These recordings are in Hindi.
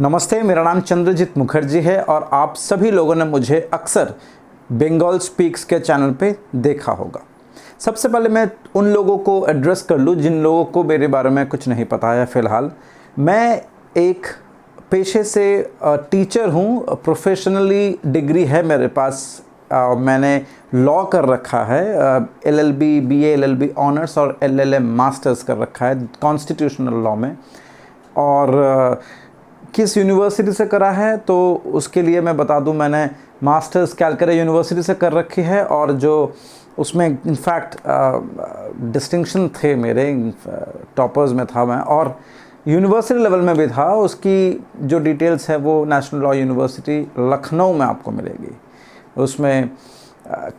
नमस्ते, मेरा नाम चंद्रजीत मुखर्जी है और आप सभी लोगों ने मुझे अक्सर बंगाल स्पीक्स के चैनल पे देखा होगा। सबसे पहले मैं उन लोगों को एड्रेस कर लूँ जिन लोगों को मेरे बारे में कुछ नहीं पता है। फ़िलहाल मैं एक पेशे से टीचर हूँ, प्रोफेशनली डिग्री है मेरे पास। मैंने लॉ कर रखा है, LLB, BA LLB ऑनर्स और LLM मास्टर्स कर रखा है कॉन्स्टिट्यूशनल लॉ में। और किस यूनिवर्सिटी से करा है तो उसके लिए मैं बता दूं, मैंने मास्टर्स कैलकटा यूनिवर्सिटी से कर रखी है और जो उसमें इनफैक्ट डिस्टिंक्शन थे मेरे, टॉपर्स में था मैं और यूनिवर्सिटी लेवल में भी था। उसकी जो डिटेल्स है वो नेशनल लॉ यूनिवर्सिटी लखनऊ में आपको मिलेगी। उसमें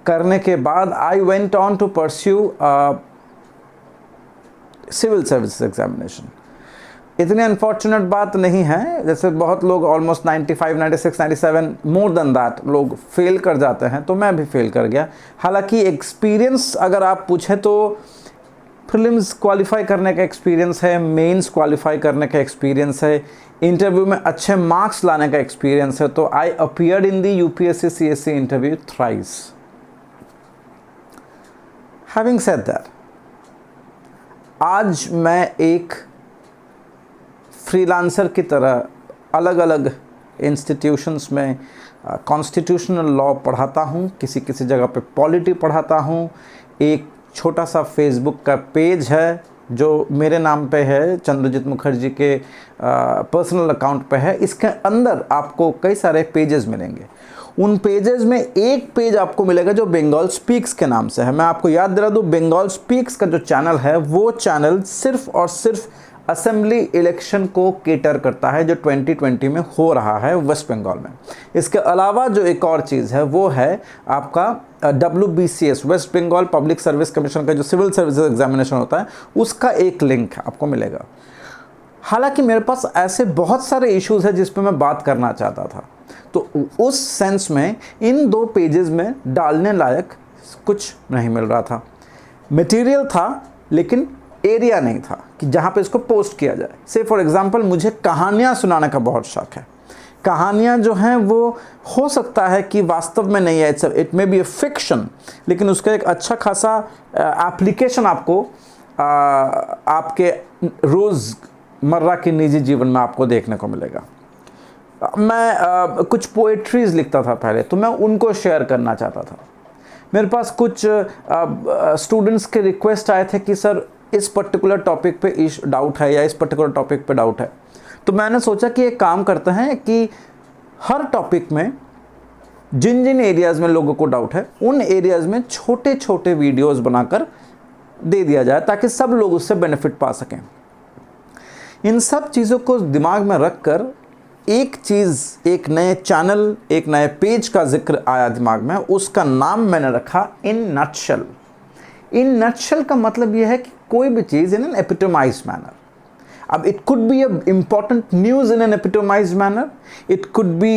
करने के बाद I went on to pursue civil services examination. इतनी अनफॉर्चुनेट बात नहीं है, जैसे बहुत लोग ऑलमोस्ट 95, 96, 97 मोर देन दैट लोग फेल कर जाते हैं, तो मैं भी फेल कर गया। हालांकि एक्सपीरियंस अगर आप पूछें तो प्रीलिम्स क्वालिफाई करने का एक्सपीरियंस है, मेंस क्वालिफाई करने का एक्सपीरियंस है, इंटरव्यू में अच्छे मार्क्स लाने का एक्सपीरियंस है। तो आई appeared in the UPSC CSC interview thrice. Having said that, आज मैं एक फ्रीलांसर की तरह अलग अलग इंस्टीट्यूशंस में कॉन्स्टिट्यूशनल लॉ पढ़ाता हूँ, किसी किसी जगह पे पॉलिटी पढ़ाता हूँ। एक छोटा सा फेसबुक का पेज है जो मेरे नाम पे है, चंद्रजीत मुखर्जी के पर्सनल अकाउंट पे है। इसके अंदर आपको कई सारे पेजेस मिलेंगे। उन पेजेस में एक पेज आपको मिलेगा जो बंगाल स्पीक्स के नाम से है। मैं आपको याद दिला दूँ, बंगाल स्पीक्स का जो चैनल है वो चैनल सिर्फ और सिर्फ असेंबली इलेक्शन को केटर करता है जो 2020 में हो रहा है वेस्ट बंगाल में। इसके अलावा जो एक और चीज़ है वो है आपका WBCS, West Bengal public service commission का जो सिविल सर्विसेज एग्जामिनेशन होता है, उसका एक लिंक आपको मिलेगा। हालांकि मेरे पास ऐसे बहुत सारे इश्यूज़ हैं जिस पे मैं बात करना चाहता था, तो उस सेंस में इन दो पेजेस में डालने लायक कुछ नहीं मिल रहा था। मटेरियल था लेकिन एरिया नहीं था कि जहाँ पे इसको पोस्ट किया जाए। से फॉर एग्जांपल, मुझे कहानियाँ सुनाने का बहुत शौक है। कहानियाँ जो हैं वो हो सकता है कि वास्तव में नहीं है, it may be A fiction, लेकिन उसका एक अच्छा खासा एप्लीकेशन आपको आपके रोज़मर्रा के निजी जीवन में आपको देखने को मिलेगा। मैं कुछ पोएट्रीज़ लिखता था पहले, तो मैं उनको शेयर करना चाहता था। मेरे पास कुछ स्टूडेंट्स के रिक्वेस्ट आए थे कि सर इस पर्टिकुलर टॉपिक पे डाउट है या इस पर्टिकुलर टॉपिक पे डाउट है। तो मैंने सोचा कि एक काम करते हैं कि हर टॉपिक में जिन जिन एरियाज़ में लोगों को डाउट है उन एरियाज़ में छोटे छोटे वीडियोस बनाकर दे दिया जाए ताकि सब लोग उससे बेनिफिट पा सकें। इन सब चीज़ों को दिमाग में रख कर एक चीज़, एक नए चैनल, एक नए पेज का जिक्र आया दिमाग में। उसका नाम मैंने रखा इन नटशेल। इन नटशेल का मतलब यह है कि कोई भी चीज़ इन एन एपिटोमाइज्ड मैनर। अब it could be a important news in an epitomised manner, it could be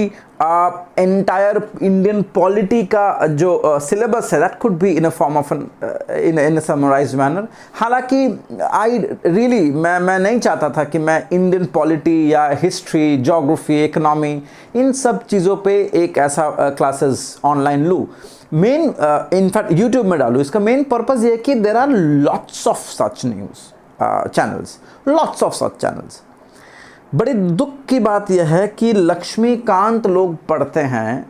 entire Indian polity का जो सिलेबस है that could be in a form of in a summarised manner. हालांकि मैं नहीं चाहता था कि मैं इंडियन पॉलिटी या हिस्ट्री, ज्योग्राफी, इकोनॉमी, इन सब चीज़ों पे एक ऐसा क्लासेस ऑनलाइन लूँ, मेन इनफैक्ट यूट्यूब में डालूँ। इसका मेन पर्पज़ ये है कि there are lots of such news channels, lots of such channels. बड़ी दुख की बात यह है कि लक्ष्मीकांत लोग पढ़ते हैं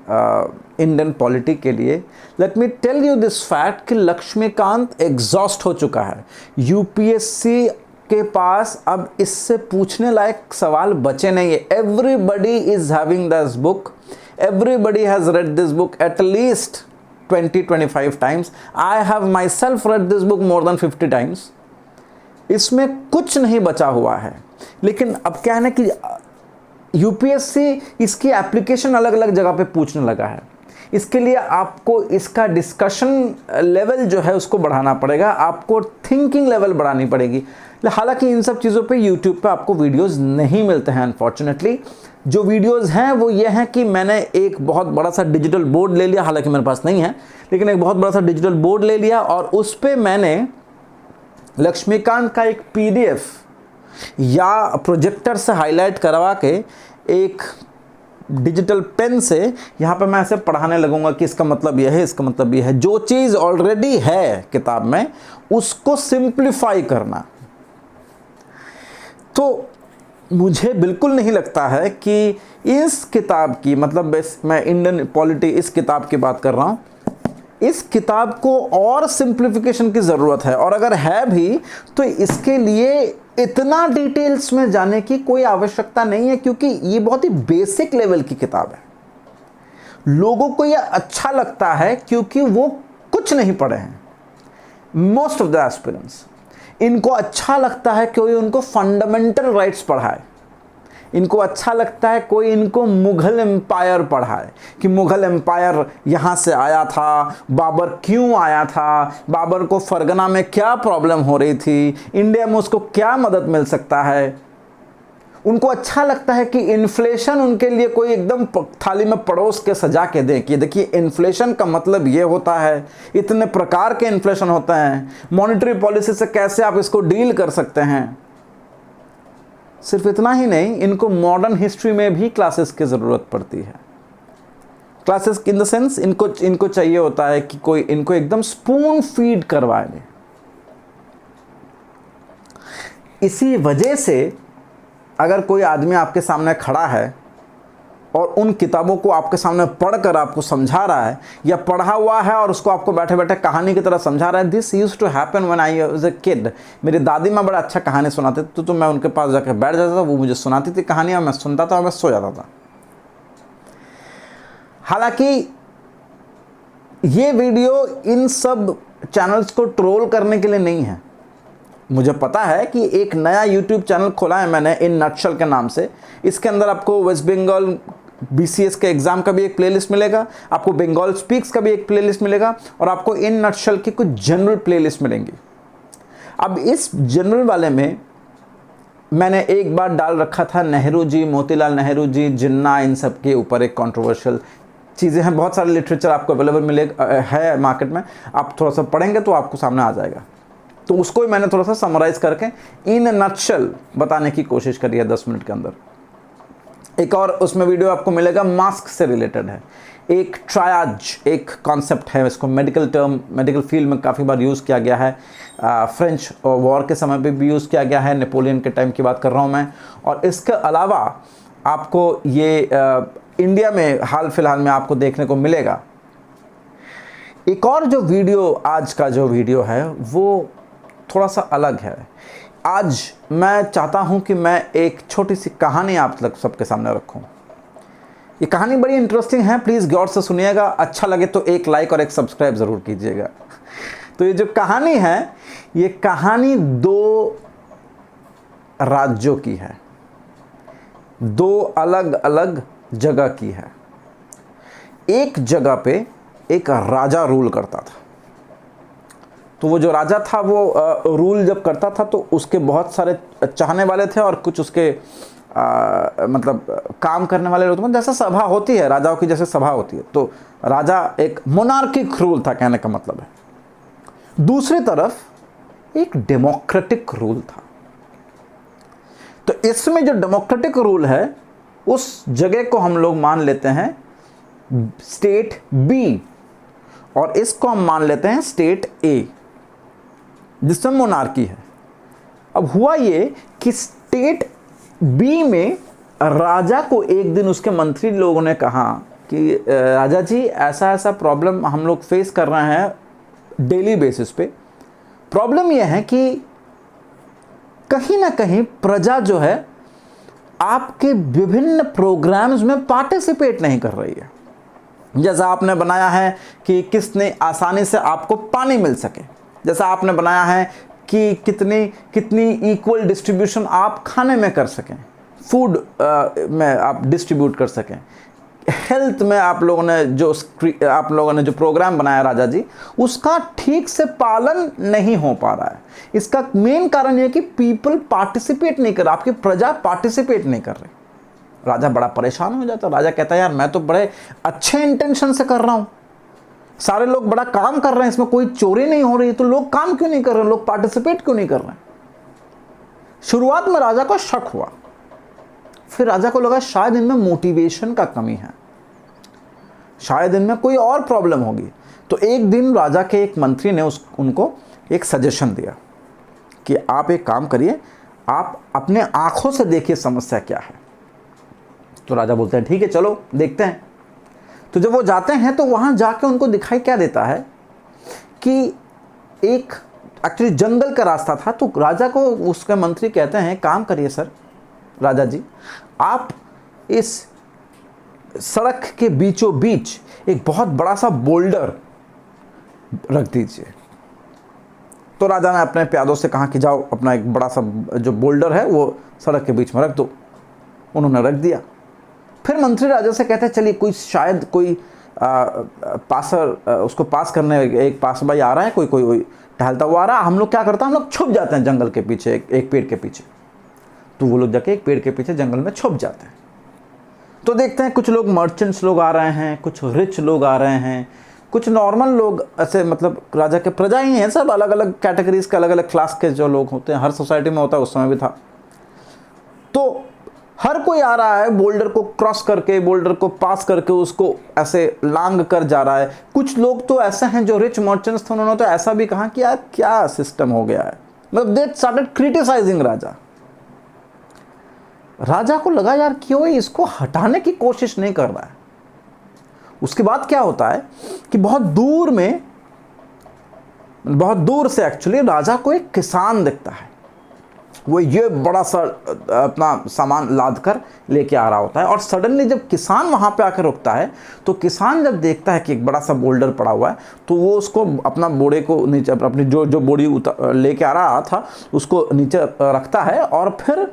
इंडियन पॉलिटी के लिए। Let me tell you this fact कि लक्ष्मीकांत एग्जॉस्ट हो चुका है। UPSC के पास अब इससे पूछने लायक सवाल बचे नहीं है। Everybody is having this book, everybody has read this book at least 20-25 times. I have myself read this book more than 50 times. इसमें कुछ नहीं बचा हुआ है। लेकिन अब क्या है ना कि UPSC इसकी एप्लीकेशन अलग अलग जगह पे पूछने लगा है। इसके लिए आपको इसका डिस्कशन लेवल जो है उसको बढ़ाना पड़ेगा, आपको थिंकिंग लेवल बढ़ानी पड़ेगी। हालांकि इन सब चीज़ों पे यूट्यूब पे आपको वीडियोस नहीं मिलते हैं अनफॉर्चुनेटली। जो वीडियोस हैं वो ये हैं कि मैंने एक बहुत बड़ा सा डिजिटल बोर्ड ले लिया, हालांकि मेरे पास नहीं है, लेकिन एक बहुत बड़ा सा डिजिटल बोर्ड ले लिया और उस पर मैंने लक्ष्मीकांत का एक PDF या प्रोजेक्टर से हाईलाइट करवा के एक डिजिटल पेन से यहाँ पे मैं ऐसे पढ़ाने लगूंगा कि इसका मतलब यह है, इसका मतलब यह है। जो चीज़ ऑलरेडी है किताब में उसको सिंप्लीफाई करना। तो मुझे बिल्कुल नहीं लगता है कि इस किताब की, मतलब मैं इंडियन पॉलिटी इस किताब की बात कर रहा हूँ, इस किताब को और सिंप्लीफिकेशन की ज़रूरत है। और अगर है भी तो इसके लिए इतना डिटेल्स में जाने की कोई आवश्यकता नहीं है, क्योंकि ये बहुत ही बेसिक लेवल की किताब है। लोगों को ये अच्छा लगता है क्योंकि वो कुछ नहीं पढ़े हैं। मोस्ट ऑफ द एस्पिरेंट्स, इनको अच्छा लगता है कोई उनको फंडामेंटल राइट्स पढ़ाए, इनको अच्छा लगता है कोई इनको मुग़ल एम्पायर पढ़ाए कि मुग़ल एम्पायर यहाँ से आया था, बाबर क्यों आया था, बाबर को फरगना में क्या प्रॉब्लम हो रही थी, इंडिया में उसको क्या मदद मिल सकता है। उनको अच्छा लगता है कि इन्फ्लेशन उनके लिए कोई एकदम थाली में परोस के सजा के दें कि देखिए इन्फ्लेशन का मतलब ये होता है, इतने प्रकार के इन्फ्लेशन होते हैं, मॉनेटरी पॉलिसी से कैसे आप इसको डील कर सकते हैं। सिर्फ इतना ही नहीं, इनको मॉडर्न हिस्ट्री में भी क्लासेस की ज़रूरत पड़ती है। क्लासेस इन द सेंस इनको चाहिए होता है कि कोई इनको एकदम स्पून फीड करवा दे। इसी वजह से अगर कोई आदमी आपके सामने खड़ा है और उन किताबों को आपके सामने पढ़कर आपको समझा रहा है, या पढ़ा हुआ है और उसको आपको बैठे बैठे कहानी की तरह समझा रहा है, this used to happen when I was a kid. मेरी दादी माँ बड़ा अच्छा कहानी सुनाते थे, तो मैं उनके पास जाकर बैठ जाता था, वो मुझे सुनाती थी कहानियाँ, मैं सुनता था और मैं सो जाता था। हालांकि ये वीडियो इन सब चैनल्स को ट्रोल करने के लिए नहीं है। मुझे पता है कि एक नया यूट्यूब चैनल खोला है मैंने, इन नटशल के नाम से। इसके अंदर आपको वेस्ट बंगाल BCS के एग्ज़ाम का भी एक प्लेलिस्ट मिलेगा, आपको बंगाल स्पीक्स का भी एक प्लेलिस्ट मिलेगा, और आपको इन नटशल की कुछ जनरल प्लेलिस्ट मिलेंगी। अब इस जनरल वाले में मैंने एक बार डाल रखा था नेहरू जी, मोतीलाल नेहरू जी, जिन्ना, इन सब के ऊपर एक कंट्रोवर्शियल चीज़ें हैं। बहुत सारे लिटरेचर आपको अवेलेबल मिलेगा है मार्केट में, आप थोड़ा सा पढ़ेंगे तो आपको सामने आ जाएगा। तो उसको ही मैंने थोड़ा सा समराइज करके इन नटशल बताने की कोशिश करी है 10 मिनट के अंदर। एक और उसमें वीडियो आपको मिलेगा मास्क से रिलेटेड है, एक ट्रायज एक कॉन्सेप्ट है, इसको मेडिकल फील्ड में काफ़ी बार यूज़ किया गया है, फ्रेंच वॉर के समय पे भी यूज़ किया गया है, नेपोलियन के टाइम की बात कर रहा हूँ मैं। और इसके अलावा आपको ये इंडिया में हाल फिलहाल में आपको देखने को मिलेगा। एक और जो वीडियो, आज का जो वीडियो है वो थोड़ा सा अलग है। आज मैं चाहता हूं कि मैं एक छोटी सी कहानी आप लोग सबके सामने रखूं। ये कहानी बड़ी इंटरेस्टिंग है, प्लीज़ गौर से सुनिएगा। अच्छा लगे तो एक लाइक और एक सब्सक्राइब ज़रूर कीजिएगा। तो ये जो कहानी है, ये कहानी 2 राज्यों की है, 2 अलग अलग जगह की है। एक जगह पे एक राजा रूल करता था। तो वो जो राजा था वो रूल जब करता था तो उसके बहुत सारे चाहने वाले थे और कुछ उसके मतलब काम करने वाले लोग, जैसे सभा होती है राजाओं की, जैसे सभा होती है। तो राजा एक मोनार्किक रूल था, कहने का मतलब है। दूसरी तरफ एक डेमोक्रेटिक रूल था। तो इसमें जो डेमोक्रेटिक रूल है उस जगह को हम लोग मान लेते हैं स्टेट बी, और इसको हम मान लेते हैं स्टेट ए, जिसमें मोनार्की है। अब हुआ ये कि स्टेट बी में राजा को एक दिन उसके मंत्री लोगों ने कहा कि राजा जी, ऐसा ऐसा प्रॉब्लम हम लोग फेस कर रहे हैं डेली बेसिस पे। प्रॉब्लम यह है कि कहीं ना कहीं प्रजा जो है आपके विभिन्न प्रोग्राम्स में पार्टिसिपेट नहीं कर रही है। जैसा आपने बनाया है कि किसने आसानी से आपको पानी मिल सके, जैसा आपने बनाया है कि कितनी इक्वल डिस्ट्रीब्यूशन आप खाने में कर सकें, फूड में आप डिस्ट्रीब्यूट कर सकें, हेल्थ में आप लोगों ने जो प्रोग्राम बनाया राजा जी, उसका ठीक से पालन नहीं हो पा रहा है। इसका मेन कारण यह है कि पीपल पार्टिसिपेट नहीं कर रहा, आपकी प्रजा पार्टिसिपेट नहीं कर रही। राजा बड़ा परेशान हो जाता। राजा कहता है यार, मैं तो बड़े अच्छे इंटेंशन से कर रहा हूं, सारे लोग बड़ा काम कर रहे हैं, इसमें कोई चोरी नहीं हो रही, तो लोग काम क्यों नहीं कर रहे, लोग पार्टिसिपेट क्यों नहीं कर रहे हैं। शुरुआत में राजा को शक हुआ, फिर राजा को लगा शायद इनमें मोटिवेशन का कमी है, शायद इनमें कोई और प्रॉब्लम होगी। तो एक दिन राजा के एक मंत्री ने उनको एक सजेशन दिया कि आप एक काम करिए, आप अपने आंखों से देखिए समस्या क्या है। तो राजा बोलते हैं ठीक है चलो देखते हैं। तो जब वो जाते हैं तो वहाँ जाके उनको दिखाई क्या देता है कि एक एक्चुअली जंगल का रास्ता था। तो राजा को उसके मंत्री कहते हैं काम करिए सर राजा जी, आप इस सड़क के बीचों बीच एक बहुत बड़ा सा बोल्डर रख दीजिए। तो राजा ने अपने प्यादों से कहा कि जाओ अपना एक बड़ा सा जो बोल्डर है वो सड़क के बीच में रख दो। उन्होंने रख दिया। फिर मंत्री राजा से कहते हैं चलिए कोई शायद कोई उसको पास करने एक पासबाई आ रहा है, कोई टहलता हुआ आ रहा है। हम लोग क्या करते हैं, हम लोग छुप जाते हैं जंगल के पीछे, एक पेड़ के पीछे। तो वो लोग जाके एक पेड़ के पीछे जंगल में छुप जाते हैं। तो देखते हैं कुछ लोग मर्चेंट्स लोग आ रहे हैं, कुछ रिच लोग आ रहे हैं, कुछ नॉर्मल लोग, ऐसे मतलब राजा के प्रजा ही हैं, सब अलग अलग कैटेगरीज के अलग अलग क्लास के जो लोग होते हैं, हर सोसाइटी में होता है, उस समय भी था। तो हर कोई आ रहा है बोल्डर को क्रॉस करके, बोल्डर को पास करके उसको ऐसे लांग कर जा रहा है। कुछ लोग तो ऐसे हैं जो रिच मर्चेंट्स थे, उन्होंने तो ऐसा भी कहा कि यार क्या सिस्टम हो गया है, मतलब दे स्टार्टेड क्रिटिसाइजिंग राजा। राजा को लगा यार क्यों इसको हटाने की कोशिश नहीं कर रहा है। उसके बाद क्या होता है कि बहुत दूर से एक्चुअली राजा को एक किसान दिखता है। वो ये बड़ा सा अपना सामान लाद कर लेके आ रहा होता है। और सडनली जब किसान वहाँ पे आकर रुकता है तो किसान जब देखता है कि एक बड़ा सा बोल्डर पड़ा हुआ है तो वो उसको अपना बोरे को नीचे, अपनी जो बोरी लेके आ रहा था उसको नीचे रखता है और फिर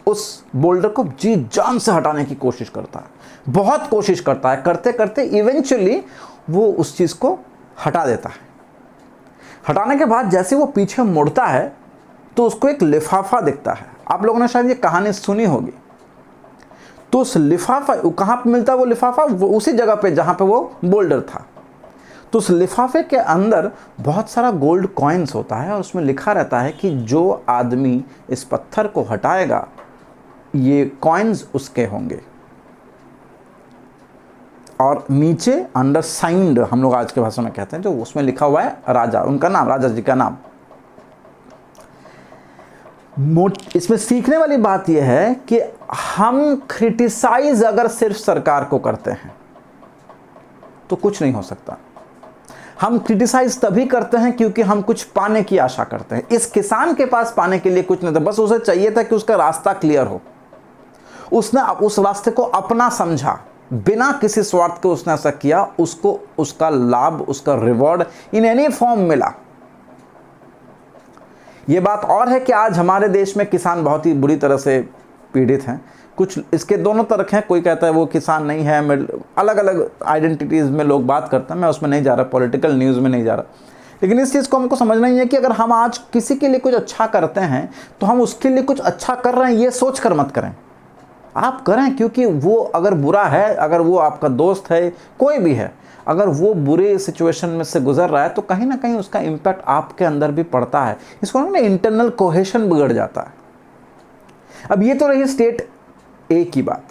उस बोल्डर को जी जान से हटाने की कोशिश करता है। बहुत कोशिश करता है, करते करते इवेंचुअली वो उस चीज़ को हटा देता है। हटाने के बाद जैसे वो पीछे मुड़ता है तो उसको एक लिफाफा दिखता है। आप लोगों ने शायद ये कहानी सुनी होगी। तो उस लिफाफा कहाँ पे मिलता है वो लिफाफा, वो उसी जगह पे जहाँ पे वो बोल्डर था। तो उस लिफाफे के अंदर बहुत सारा गोल्ड कॉइन्स होता है और उसमें लिखा रहता है कि जो आदमी इस पत्थर को हटाएगा ये कॉइन्स उसके होंगे। और नीचे अंडरसाइंड हम लोग आज के भाषा में कहते हैं, जो उसमें लिखा हुआ है राजा, उनका नाम, राजा जी का नाम। इसमें सीखने वाली बात यह है कि हम क्रिटिसाइज अगर सिर्फ सरकार को करते हैं तो कुछ नहीं हो सकता। हम क्रिटिसाइज तभी करते हैं क्योंकि हम कुछ पाने की आशा करते हैं। इस किसान के पास पाने के लिए कुछ नहीं था, बस उसे चाहिए था कि उसका रास्ता क्लियर हो। उसने उस रास्ते को अपना समझा, बिना किसी स्वार्थ के उसने ऐसा किया, उसको उसका लाभ, उसका रिवॉर्ड इन एनी फॉर्म मिला। ये बात और है कि आज हमारे देश में किसान बहुत ही बुरी तरह से पीड़ित हैं। कुछ इसके दोनों तरफ हैं, कोई कहता है वो किसान नहीं है, अलग अलग आइडेंटिटीज़ में लोग बात करते हैं, मैं उसमें नहीं जा रहा, पॉलिटिकल न्यूज़ में नहीं जा रहा। लेकिन इस चीज़ को हमको समझना ही है कि अगर हम आज किसी के लिए कुछ अच्छा करते हैं तो हम उसके लिए कुछ अच्छा कर रहे हैं ये सोच कर मत करें। आप करें क्योंकि वो अगर बुरा है, अगर वो आपका दोस्त है, कोई भी है, अगर वो बुरे सिचुएशन में से गुजर रहा है तो कहीं ना कहीं उसका इम्पैक्ट आपके अंदर भी पड़ता है। इसको ना इंटरनल कोहेशन बिगड़ जाता है। अब ये तो रही स्टेट ए की बात।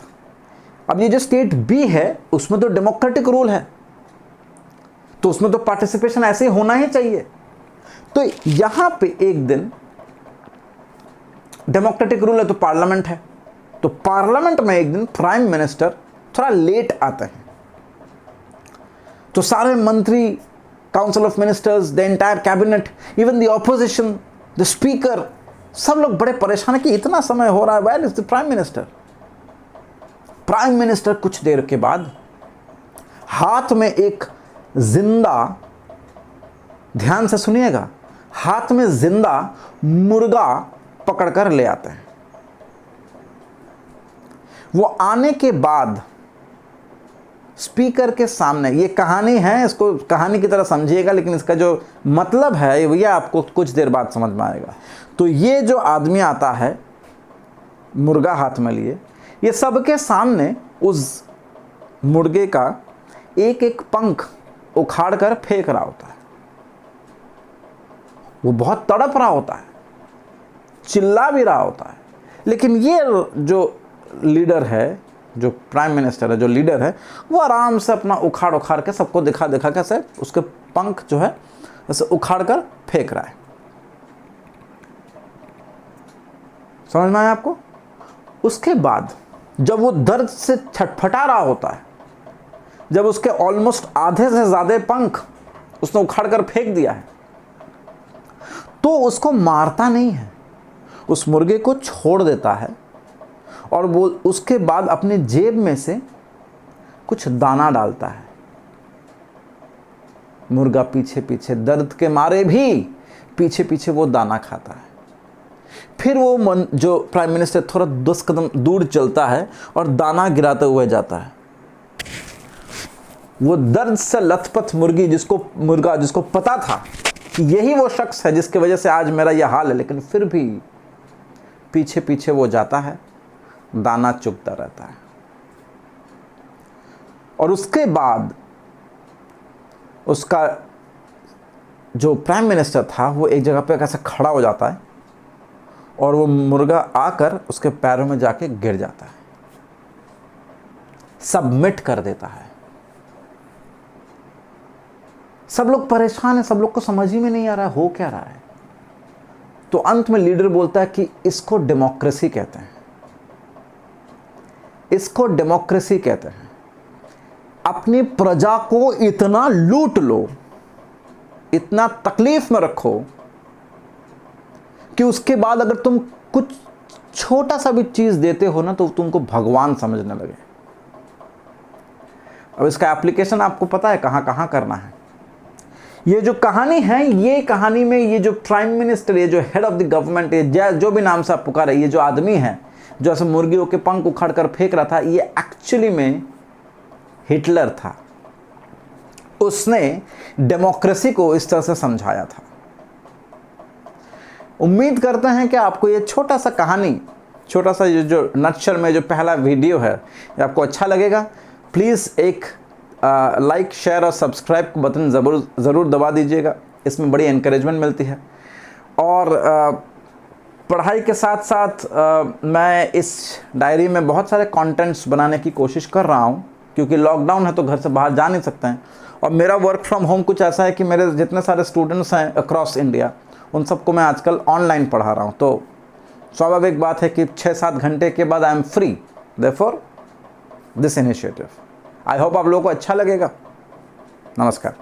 अब ये जो स्टेट बी है उसमें तो डेमोक्रेटिक रूल है, तो उसमें तो पार्टिसिपेशन ऐसे होना ही चाहिए। तो यहां पे एक दिन डेमोक्रेटिक रूल है तो पार्लियामेंट है, तो पार्लियामेंट में एक दिन प्राइम मिनिस्टर थोड़ा लेट आते हैं। तो सारे मंत्री, council of ministers, the entire cabinet, even the opposition, the speaker, सब लोग बड़े परेशान है कि इतना समय हो रहा है, where is the prime minister. Prime minister कुछ देर के बाद हाथ में एक जिंदा, ध्यान से सुनिएगा, हाथ में जिंदा मुर्गा पकड़कर ले आते हैं। वो आने के बाद स्पीकर के सामने, ये कहानी है, इसको कहानी की तरह समझिएगा, लेकिन इसका जो मतलब है ये आपको कुछ देर बाद समझ में आएगा। तो ये जो आदमी आता है मुर्गा हाथ में लिए, ये सबके सामने उस मुर्गे का एक एक पंख उखाड़ कर फेंक रहा होता है। वो बहुत तड़प रहा होता है, चिल्ला भी रहा होता है, लेकिन ये जो लीडर है, जो प्राइम मिनिस्टर है, जो लीडर है, वो आराम से अपना उखाड़ उखाड़ के सबको दिखा दिखा के ऐसे उसके पंख जो है ऐसे उखाड़ कर फेंक रहा है। समझ में आया आपको? उसके बाद जब वो दर्द से छटफटा रहा होता है, जब उसके ऑलमोस्ट आधे से ज़्यादा पंख उसने उखाड़ कर फेंक दिया है, तो उसको मारता नहीं है, उस मुर्गे को छोड़ देता है और वो उसके बाद अपने जेब में से कुछ दाना डालता है। मुर्गा पीछे पीछे दर्द के मारे भी पीछे पीछे वो दाना खाता है। फिर वो जो प्राइम मिनिस्टर थोड़ा 10 कदम दूर चलता है और दाना गिराते हुए जाता है। वो दर्द से लथपथ मुर्गा जिसको पता था कि यही वो शख्स है जिसकी वजह से आज मेरा यह हाल है, लेकिन फिर भी पीछे पीछे वो जाता है, दाना चुगता रहता है। और उसके बाद उसका जो प्राइम मिनिस्टर था वो एक जगह पे कैसे खड़ा हो जाता है और वो मुर्गा आकर उसके पैरों में जाके गिर जाता है, सबमिट कर देता है। सब लोग परेशान हैं, सब लोग को समझ ही में नहीं आ रहा है हो क्या रहा है। तो अंत में लीडर बोलता है कि इसको डेमोक्रेसी कहते हैं, इसको डेमोक्रेसी कहते हैं। अपनी प्रजा को इतना लूट लो, इतना तकलीफ में रखो कि उसके बाद अगर तुम कुछ छोटा सा भी चीज देते हो ना तो तुमको भगवान समझने लगे। अब इसका एप्लीकेशन आपको पता है कहां कहां करना है। ये जो कहानी है, ये कहानी में ये जो प्राइम मिनिस्टर, ये जो हेड ऑफ द गवर्नमेंट, ये जो भी नाम से आप पुकारे, ये जो आदमी है जो ऐसे मुर्गियों के पंख उखाड़ कर फेंक रहा था, ये एक्चुअली में हिटलर था। उसने डेमोक्रेसी को इस तरह से समझाया था। उम्मीद करते हैं कि आपको ये छोटा सा कहानी, छोटा सा ये जो नटशल में जो पहला वीडियो है, ये आपको अच्छा लगेगा। प्लीज़ एक लाइक, शेयर और सब्सक्राइब बटन ज़रूर दबा दीजिएगा, इसमें बड़ी एनकरेजमेंट मिलती है। और पढ़ाई के साथ साथ मैं इस डायरी में बहुत सारे कंटेंट्स बनाने की कोशिश कर रहा हूँ, क्योंकि लॉकडाउन है तो घर से बाहर जा नहीं सकते हैं। और मेरा वर्क फ्रॉम होम कुछ ऐसा है कि मेरे जितने सारे स्टूडेंट्स हैं अक्रॉस इंडिया, उन सबको मैं आजकल ऑनलाइन पढ़ा रहा हूँ। तो स्वाभाविक बात है कि 6-7 घंटे के बाद I am free, therefore this initiative. I hope आप लोगों को अच्छा लगेगा। नमस्कार।